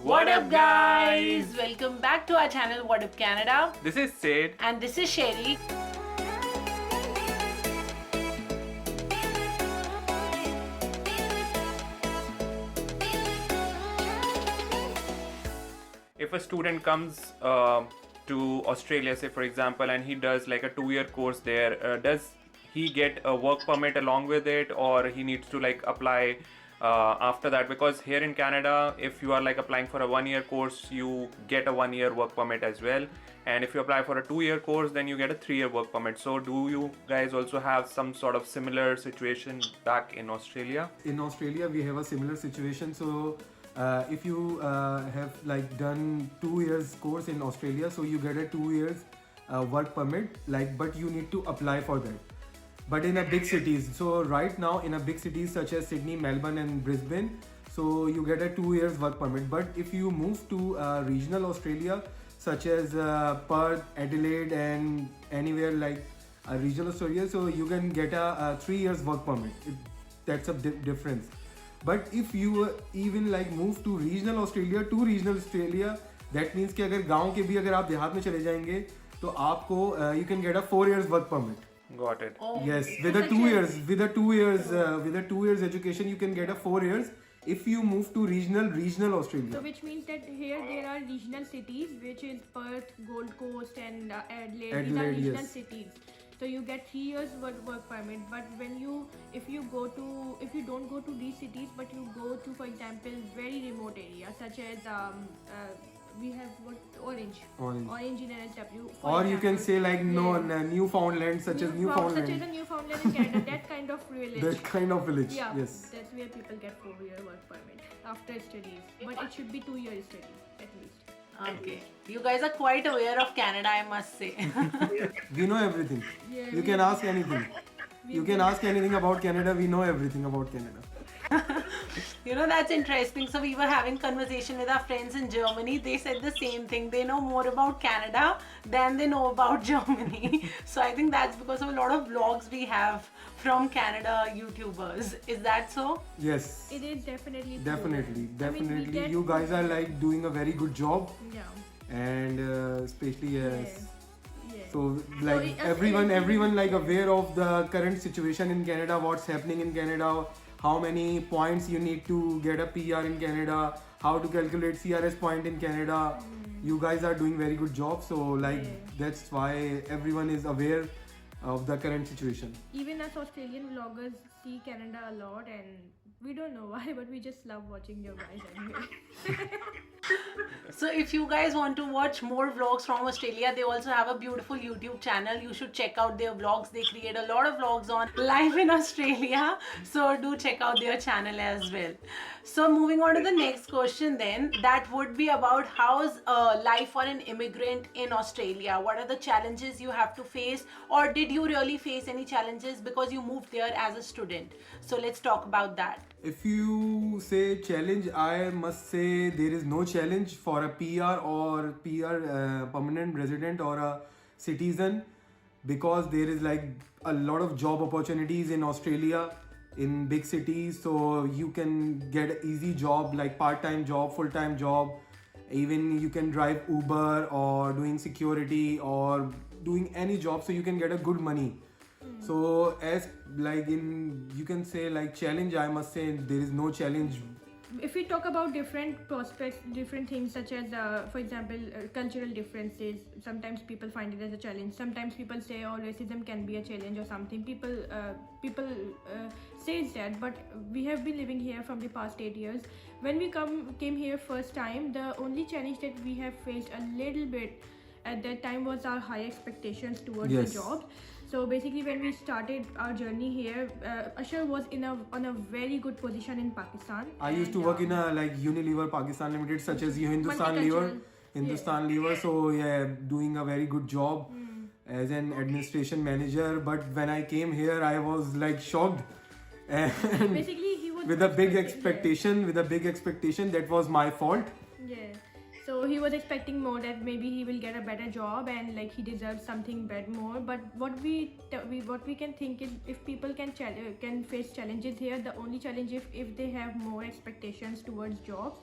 What up, guys? Welcome back to our channel, What Up Canada. This is Sid. And this is Sherry. If a student comes to Australia, say for example, and he does like a 2-year course there, does he get a work permit along with it, or he needs to like apply after that? Because here in Canada, if you are like applying for a 1-year course, you get a 1-year work permit as well, and if you apply for a 2-year course, then you get a 3-year work permit. So do you guys also have some sort of similar situation back in Australia? In Australia, we have a similar situation. So if you have like done 2 years course in Australia, so you get a 2 years work permit, like, but you need to apply for that. But in a big cities, so right now in a big cities such as Sydney, Melbourne and Brisbane, so you get a 2 years work permit. But if you move to regional Australia such as Perth, Adelaide and anywhere like regional Australia, so you can get a 3 years work permit. That's a difference. But if you even like move to regional Australia, that means कि अगर गांव के भी अगर आप देहात में चले जाएंगे तो आपको you can get a 4 years work permit. Got it. Oh. Yes, with a 2 years education you can get a 4 years if you move to regional Australia. So which means that here there are regional cities, which is Perth, Gold Coast and Adelaide. These are regional yes. cities. So you get 3 years work permit. But if you don't go to these cities, but you go to, for example, very remote areas such as we have Orange in NSW. Or you can say like Newfoundland, such as a Newfoundland Newfoundland in Canada, that kind of village. That kind of village. Yeah, Yes. that's where people get 4-year work permit after studies. But it should be 2-year study at least. Okay. You guys are quite aware of Canada, I must say. We know everything. Yeah, You can ask anything. You can ask anything about Canada. We know everything about Canada. You know, that's interesting. So we were having conversation with our friends in Germany. They said the same thing. They know more about Canada than they know about Germany. So I think that's because of a lot of vlogs we have from Canada YouTubers. Is that so? Yes. It is definitely true. Definitely. I mean, we get- You guys are like doing a very good job, Yeah. and especially yes. Yeah. So like everyone like aware of the current situation in Canada, what's happening in Canada, how many points you need to get a PR in Canada, how to calculate CRS point in Canada. You guys are doing very good job. So like that's why everyone is aware of the current situation. Even us Australian vloggers see Canada a lot, and we don't know why, but we just love watching your guys anyway. So if you guys want to watch more vlogs from Australia, they also have a beautiful YouTube channel. You should check out their vlogs. They create a lot of vlogs on life in Australia. So do check out their channel as well. So moving on to the next question then, that would be about how's life for an immigrant in Australia? What are the challenges you have to face, or did you really face any challenges because you moved there as a student? So let's talk about that. If you say challenge, I must say there is no challenge for a PR or permanent resident or a citizen, because there is like a lot of job opportunities in Australia in big cities. So you can get an easy job like part-time job, full-time job. Even you can drive Uber or doing security or doing any job, so you can get a good money. So as like you can say like challenge, I must say there is no challenge. If we talk about different prospects, different things such as, for example, cultural differences, sometimes people find it as a challenge. Sometimes people say, oh, racism can be a challenge or something. People says that, but we have been living here from the past 8 years. When we came here first time, the only challenge that we have faced a little bit at that time was our high expectations towards the job. So basically, when we started our journey here, Ashar was on a very good position in Pakistan. I used to work in a like Unilever Pakistan Limited, such as Hindustan Lever. So yeah, doing a very good job as an administration manager. But when I came here, I was like shocked, and Basically, he was with a big expectation. That was my fault. Yeah. So he was expecting more, that maybe he will get a better job and like he deserves something more. But what we can think is, if people can face challenges here, the only challenge if they have more expectations towards jobs,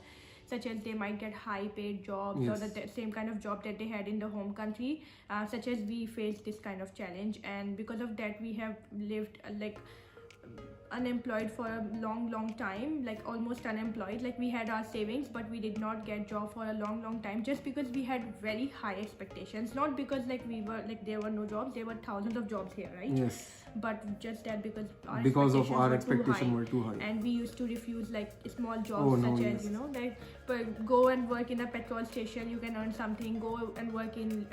such as they might get high paid jobs or Yes. the same kind of job that they had in the home country, such as we faced this kind of challenge, and because of that we have lived like unemployed for a long time, like almost unemployed. Like we had our savings but we did not get job for a long time, just because we had very high expectations, not because like we were like there were no jobs, there were thousands of jobs here, right? Yes. But just that because our Because of our expectations expectation were too high. and we used to refuse like small jobs, Oh, no, such yes. as, you know, like go and work in a petrol station, you can earn something. Go and work in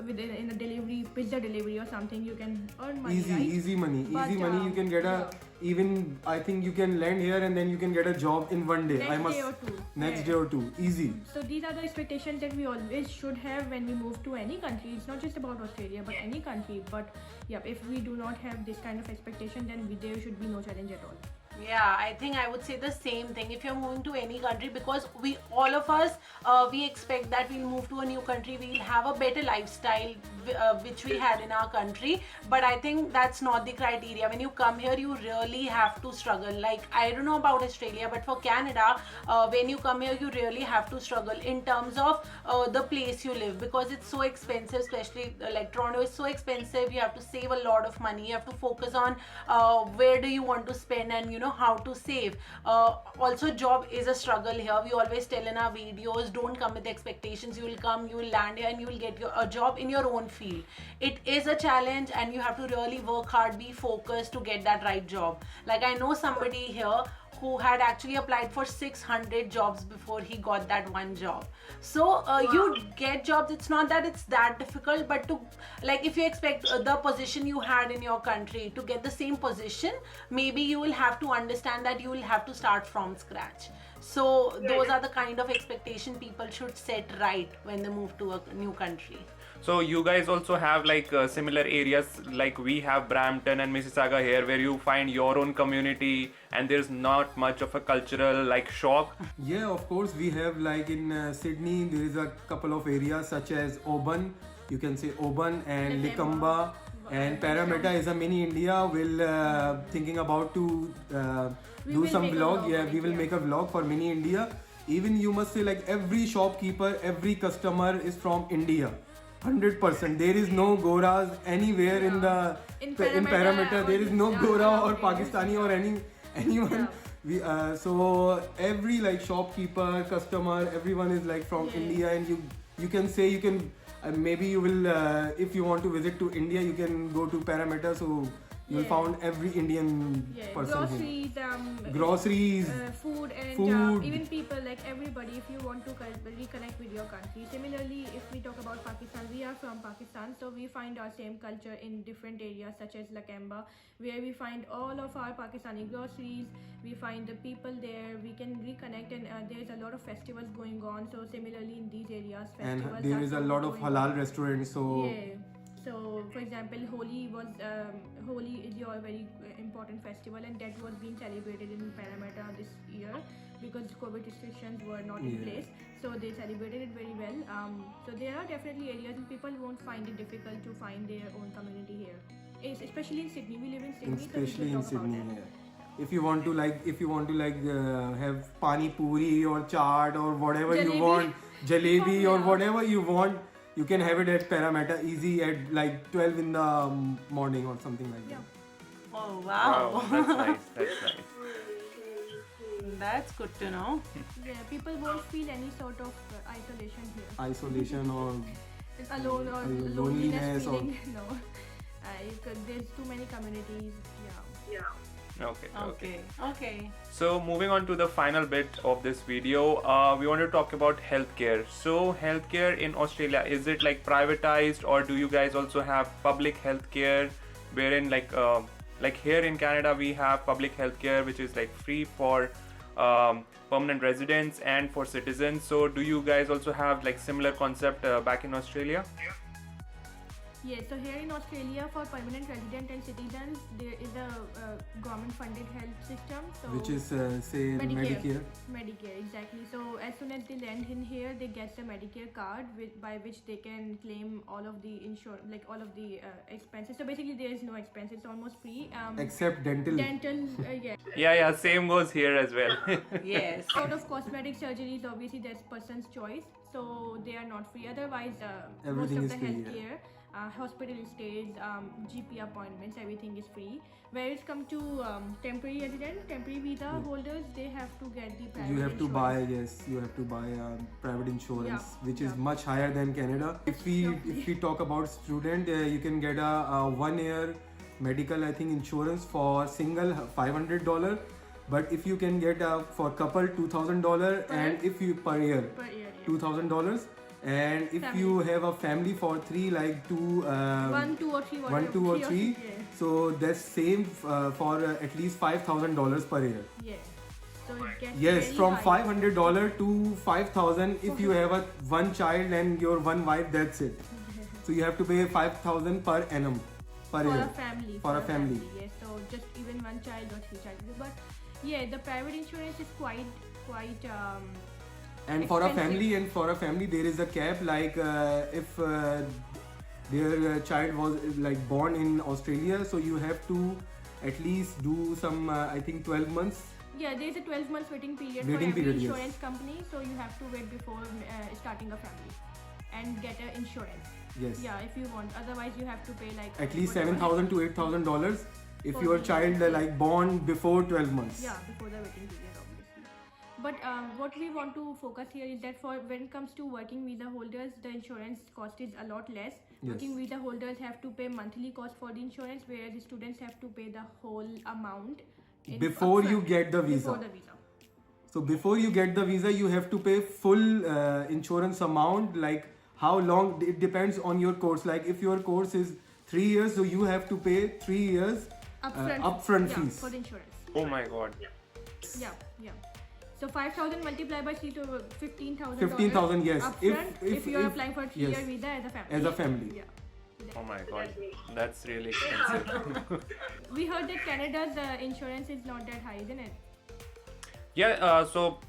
in a delivery, pizza delivery or something, you can earn money, Easy, right? easy money. But, Easy money. You can get a even. I think you can land here and then you can get a job in one day. Next day or two. Next Yeah. day or two. Easy. So these are the expectations that we always should have when we move to any country. It's not just about Australia, but any country. But yeah, if we do not have this kind of expectation, then there should be no challenge at all. Yeah, I think I would say the same thing. If you're moving to any country, because we all of us we expect that we'll move to a new country, we'll have a better lifestyle which we had in our country. But I think that's not the criteria. When you come here, you really have to struggle. Like, I don't know about Australia, but for Canada, when you come here, you really have to struggle in terms of the place you live, because it's so expensive. Especially like Toronto is so expensive. You have to save a lot of money. You have to focus on where do you want to spend, and you know how to save. Also, job is a struggle here. We always tell in our videos, don't come with expectations. You will come, you will land here, and you will get a job in your own field. It is a challenge, and you have to really work hard, be focused to get that right job. Like, I know somebody here who had actually applied for 600 jobs before he got that one job. So you get jobs. It's not that it's that difficult, but to, like, if you expect the position you had in your country to get the same position, maybe you will have to understand that you will have to start from scratch. So those are the kind of expectation people should set right when they move to a new country. So you guys also have like similar areas like we have Brampton and Mississauga here, where you find your own community and there's not much of a cultural like shock. Yeah, of course. We have like in Sydney, there is a couple of areas such as Oban. You can say Oban and Likamba, and Parramatta is a mini India. We'll thinking about to do will some make a vlog. vlog Yeah, on we it, will yeah. make a vlog for mini India. Even you must say like every shopkeeper, every customer is from India. 100%. There is no Goras anywhere in the In in Parramatta Parramatta. or There is no yeah, Gora or yeah. Pakistani or anyone. We so every like shopkeeper, customer, everyone is like from India, and you can say you can maybe you will if you want to visit to India, you can go to Parramatta. So you'll found every Indian person here. Groceries, Groceries. food, and Food. even people, like everybody, if you want to reconnect with your country. Similarly, if we talk about Pakistan, we are from Pakistan, so we find our same culture in different areas such as Lakemba, where we find all of our Pakistani groceries. We find the people there, we can reconnect, and there's a lot of festivals going on. So similarly in these areas, And festivals there are is a also lot of going halal on. restaurants. So Yeah. So, for example, Holi is your very important festival, and that was being celebrated in Parramatta this year because COVID restrictions were not in place. So they celebrated it very well. So there are definitely areas and people won't find it difficult to find their own community here. Especially in Sydney, we live in Sydney. especially so in we should talk Sydney. about that. Yeah. If you want to have pani puri or chaat or whatever you Jalebi. want, jalebi or Yeah. whatever you want, you can have it at Parramatta easy at like 12 in the morning or something like that. Oh, Wow, wow. that's nice. That's nice. That's good to know. Yeah, people won't feel any sort of isolation here. Isolation or It's alone or Loneliness loneliness or- feeling. No, there's too many communities. Yeah. Okay. So moving on to the final bit of this video, we want to talk about healthcare. So healthcare in Australia, is it like privatized, or do you guys also have public healthcare? Wherein like here in Canada we have public healthcare which is like free for permanent residents and for citizens. So do you guys also have like similar concept back in Australia? Yes, so here in Australia for permanent resident and citizens there is a government funded health system. So Which is say Medicare. Medicare, exactly. So as soon as they land in here, they get the Medicare card by which they can claim all of the all of the expenses. So basically there is no expense; it's almost free. Except dental. Dental, yeah. Yeah, same goes here as well. Yes. Sort of cosmetic surgeries, obviously that's person's choice, so they are not free. Otherwise, most Everything of is the free, healthcare, hospital stays, GP appointments, everything is free. Where it's come to temporary resident, temporary visa holders, they have to get the private You have to insurance. buy, yes, you have to buy private insurance, Yeah, which is yeah. much higher than Canada. If we talk about student, you can get a 1 year medical, I think, insurance for single $500. But if you can get for couple $2,000, and if you per year Per year, yeah. $2,000, and if Family. you have a family for three, like two, One, two, or three. one, whatever, two, or three three, yeah. so that's same for at least $5,000 per year. Yeah. So it gets Yes, very from high. $500 to 5,000 if you have a one child and your one wife. That's it. So you have to pay 5,000 per annum per For year. a family. For a family. Yes, so just even one child or three child. But yeah, the private insurance is quite And for a expensive. family there is a cap, like if their child was like born in Australia, so you have to at least do some I think 12 months. Yeah, there's a 12 months waiting period Waiting for every period, yes. insurance company, so you have to wait before starting a family and get an insurance. Yes. Yeah, if you want. Otherwise, you have to pay like At least whatever. $7,000 to $8,000 if For your the child insurance. like born before 12 months. Yeah, before the waiting period, obviously. But what we want to focus here is that for when it comes to working visa holders, the insurance cost is a lot less. Yes. Working visa holders have to pay monthly cost for the insurance, whereas the students have to pay the whole amount Before you upfront, get the visa. Before the visa. So before you get the visa, you have to pay full insurance amount. Like how long, it depends on your course. Like if your course is 3 years, so you have to pay 3 years upfront yeah, fees. for the insurance. Oh my god. Yeah. So 5,000 multiplied by 3 to 15,000. 15,000, yes. Upfront if you are if- applying for a yes. 3-year visa as a family. As a family. Yeah. Oh my god. That's really expensive. We heard that Canada's insurance is not that high, isn't it? Yeah, so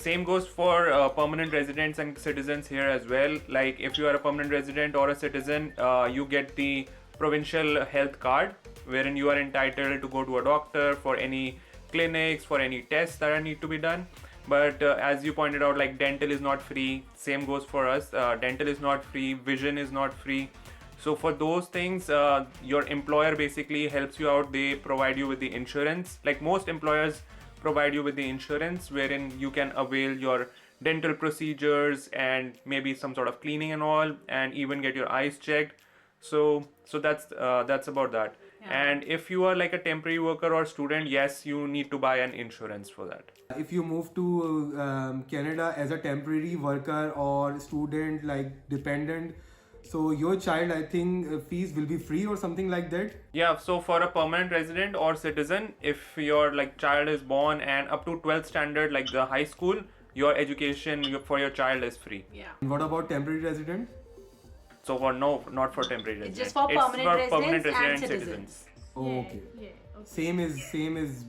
same goes for permanent residents and citizens here as well. Like if you are a permanent resident or a citizen, you get the provincial health card, wherein you are entitled to go to a doctor for any clinics, for any tests that need to be done. But as you pointed out, like dental is not free. Same goes for us. Dental is not free. Vision is not free. So for those things, your employer basically helps you out. They provide you with the insurance. Like most employers provide you with the insurance, wherein you can avail your dental procedures and maybe some sort of cleaning and all, and even get your eyes checked. So that's about that. Yeah. And if you are like a temporary worker or student, yes, you need to buy an insurance for that. If you move to Canada as a temporary worker or student, like dependent, so your child, I think, fees will be free or something like that. Yeah, so for a permanent resident or citizen, if your like child is born and up to 12th standard, like the high school, your education for your child is free. Yeah. And what about temporary resident? So for no, not for temporary It's residents. just for permanent residents and Oh, citizens. okay. Yeah. Okay. Same is Yeah, in same as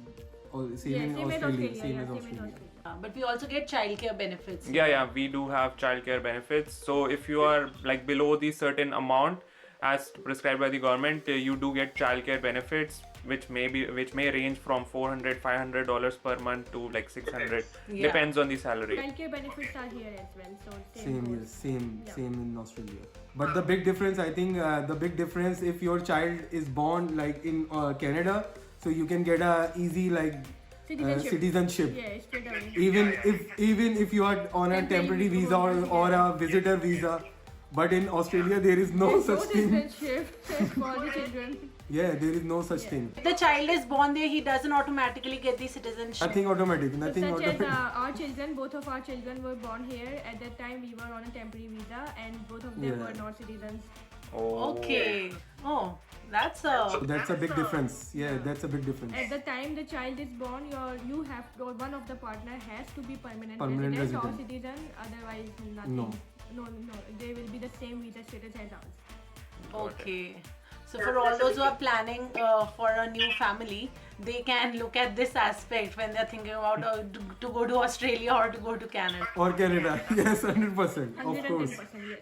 Australia. Australia. Same Yeah, as same as Australia. Australia. But we also get childcare benefits. Yeah, we do have childcare benefits. So if you are like below the certain amount as prescribed by the government, you do get childcare benefits, which may range from $400-$500 per month to like $600. Yeah. Depends on the salary. Childcare benefits are here as well, so Same, goes. yes, same Yeah. in Australia. But the big difference, I think, the big difference, if your child is born like in Canada, so you can get a easy like citizenship. Yeah, straight away. Even if you are on a temporary visa or a visitor visa, but in Australia there is no There's such no thing. citizenship for the children. Yeah, there is no such thing. If the child is born there, he doesn't automatically get the citizenship. Nothing automatic. Nothing Such as automatic. our children, both of our children were born here. At that time, we were on a temporary visa, and both of them Yeah. were not citizens. Oh. Okay. Oh, that's So a. that's a big difference. Yeah, that's a big difference. At the time the child is born, you have or one of the partner has to be permanent Permanent resident or resident. citizen. Otherwise, nothing. No. No. They will be the same visa status as ours. Okay. So for all those who are planning for a new family, they can look at this aspect when they're thinking about to go to Australia or to go to Canada. Or Canada. Yes, 100%. Of course. 110%, yes.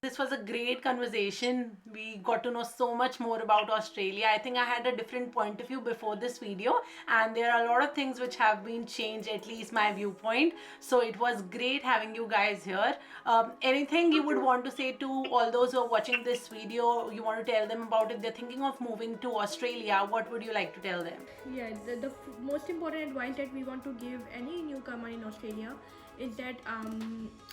This was a great conversation. We got to know so much more about Australia. I think I had a different point of view before this video, and there are a lot of things which have been changed, at least my viewpoint. So it was great having you guys here. Anything you would want to say to all those who are watching this video, you want to tell them about if they're thinking of moving to Australia, what would you like to tell them? Yeah, the most important advice that we want to give any newcomer in Australia is that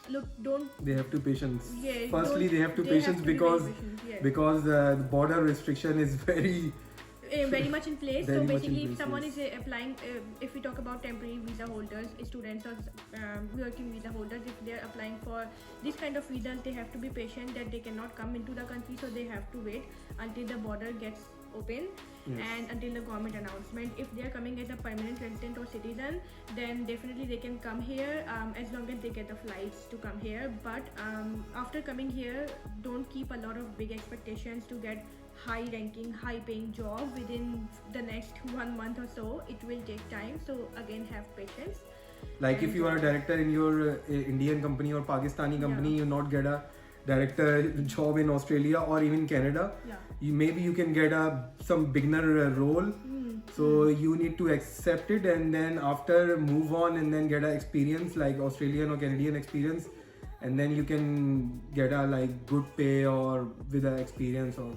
look, don't They have to patience. Yeah, Firstly, don't- they have to they have patience to be very because patient, yeah. the border restriction is very very much in place. Very So much in basically, place, if someone yes. is applying, if we talk about temporary visa holders, students or working visa holders, if they are applying for this kind of visas, they have to be patient that they cannot come into the country, so they have to wait until the border gets open and until the government announcement. If they are coming as a permanent resident or citizen, then definitely they can come here as long as they get the flights to come here. But after coming here, don't keep a lot of big expectations to get high ranking, high paying job within the next 1 month or so. It will take time, so again, have patience. like if you are a director in your Indian company or Pakistani company, Yeah. you not get a director job in Australia or even Canada. Yeah. Maybe you can get some beginner role. So you need to accept it and then after move on and then get a experience like Australian or Canadian experience, and then you can get a like good pay or with a experience or.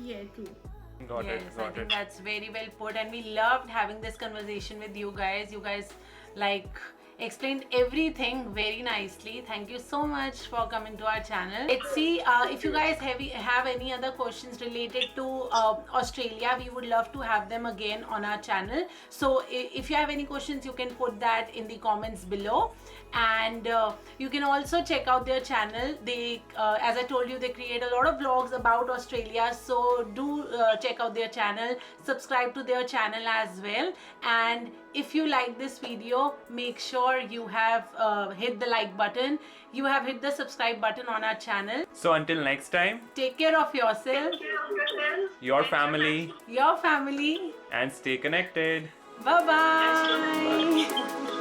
Yeah, true. Got Yes, it. I Got think it. that's very well put, and we loved having this conversation with you guys. You guys like explained everything very nicely. Thank you so much for coming to our channel. Let's see if you guys have any other questions related to Australia. We would love to have them again on our channel. So if you have any questions, you can put that in the comments below. And you can also check out their channel. They as I told you, they create a lot of vlogs about Australia, so do check out their channel, subscribe to their channel as well. And if you like this video, make sure you have hit the like button, you have hit the subscribe button on our channel. So until next time, Take care of yourself, your family, your family. and stay connected. Bye bye.